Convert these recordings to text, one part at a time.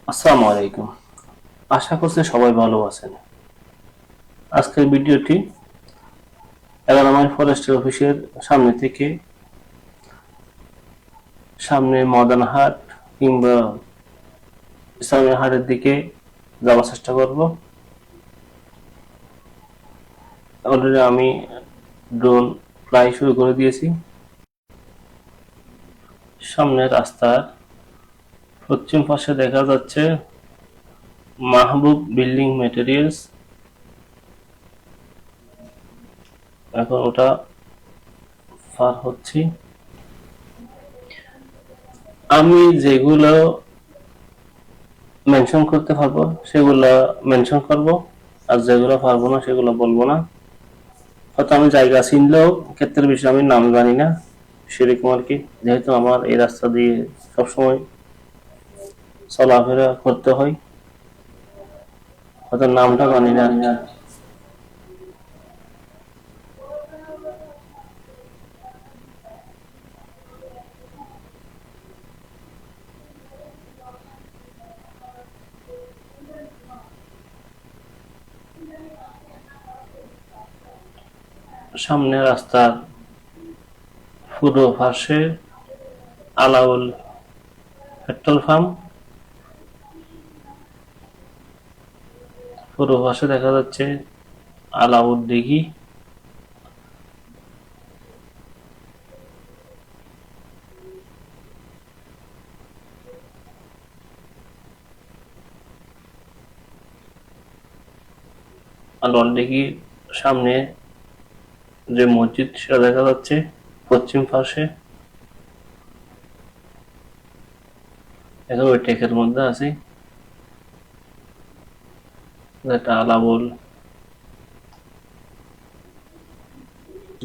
আসসালামু আলাইকুম। আশা করছি সবাই ভালো আছেন। আজকের ভিডিওটি 11 মাইল ফরেস্টের অফিসের সামনে থেকে সামনে মদন হাট কিংবা ইসলামী হাটের দিকে যাওয়ার চেষ্টা করব। অলরেডি আমি ড্রোন ফ্লাই শুরু করে দিয়েছি। সামনে রাস্তার পশ্চিম পাশে দেখা যাচ্ছে মাহবুব বিল্ডিং ম্যাটেরিয়ালস। এখন ওটা পার হচ্ছি। আমি যেগুলো মেনশন করতে পারবো সেগুলো মেনশন করব, আর যেগুলো পারবো না সেগুলো বলবো না। হয়তো আমি জায়গা চিনলেও ক্ষেত্রের বিষয়ে আমি নাম জানি না, সেরকম আর কি। যেহেতু আমার এই রাস্তা দিয়ে সবসময় চলাফেরা করতে হয়, হয়তো নামটা জানি না আর কি। সামনে রাস্তার পূর্ব পাশে আলাউল পেট্রোল পাম্প, পূর্ব পাশে দেখা যাচ্ছে আলাউল দিঘি। আলাউল দিঘির সামনে যে মসজিদ সেটা দেখা যাচ্ছে পশ্চিম পাশে। এখন ওই টেকের মধ্যে আছি, যেটা আলাউল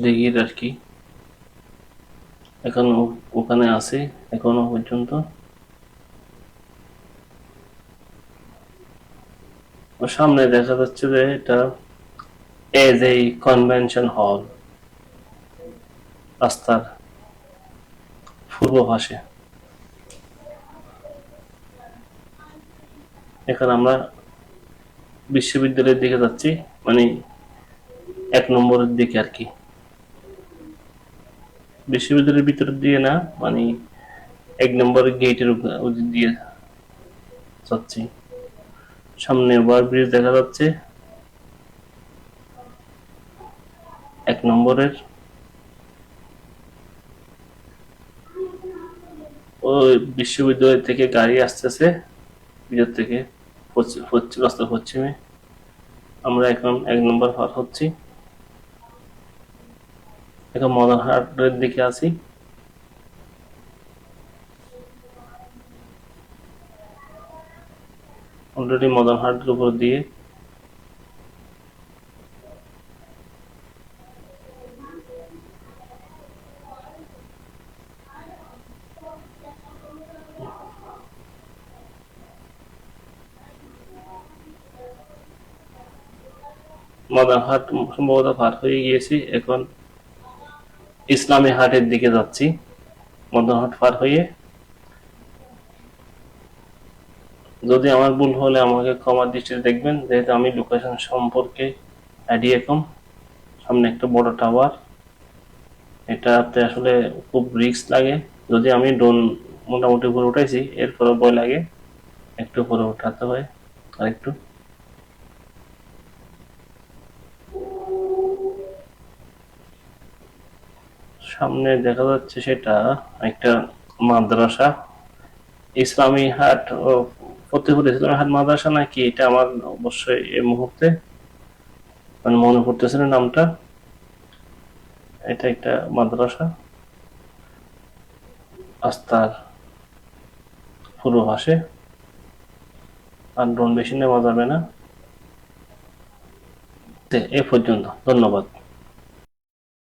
দিঘির আর কি। এখন ওখানে আছে এখনো পর্যন্ত। সামনে দেখা যাচ্ছে যে এটা এজ এই কনভেনশন হল, রাস্তার পূর্ব পাশে। এখন আমরা বিশ্ববিদ্যালয়ের দিকে যাচ্ছি, মানে 1 নম্বরের দিকে আর কি। বিশ্ববিদ্যালয়ের ভিতরের দিয়ে না, মানে 1 নম্বরের গেটের দিয়ে যাচ্ছি। সামনে ওভার ব্রিজ দেখা যাচ্ছে 1 নম্বরের। ওই বিশ্ববিদ্যালয় থেকে গাড়ি আসতেছে ভিতর থেকে, রাস্তার পশ্চিমে। আমরা এখন 1 নম্বর পার হচ্ছি। এখন মদনহাটের দিকে আছি। অলরেডি মদনহাটের উপর দিয়ে মদনহাট সম্ভবত পার হয়ে গিয়েছি। এখন ইসলামী হাটের দিকে যাচ্ছি মদনহাট পার হয়ে। যদি আমার ভুল হলে আমাকে ক্ষমার দৃষ্টিতে দেখবেন, যেহেতু আমি লোকেশন সম্পর্কে আইডিয়া কম। সামনে একটা বড় টাওয়ার, এটাতে আসলে খুব রিস্ক লাগে। যদি আমি ড্রোন মোটামুটি উপরে উঠাইছি, এরপরে ভয় লাগে, একটু উপরে উঠাতে হয় আর একটু। সামনে দেখা যাচ্ছে সেটা একটা মাদ্রাসা, ইসলামী হাট ও ফতেপুর ইসলামী হাট মাদ্রাসা নাকি, এটা আমার অবশ্যই এই মুহূর্তে মানে মনে পড়তেছে না নামটা। এটা একটা মাদ্রাসা রাস্তার পূর্ব পাশে। আর ড্রোন বেশি নেওয়া যাবে না। এ পর্যন্ত, ধন্যবাদ।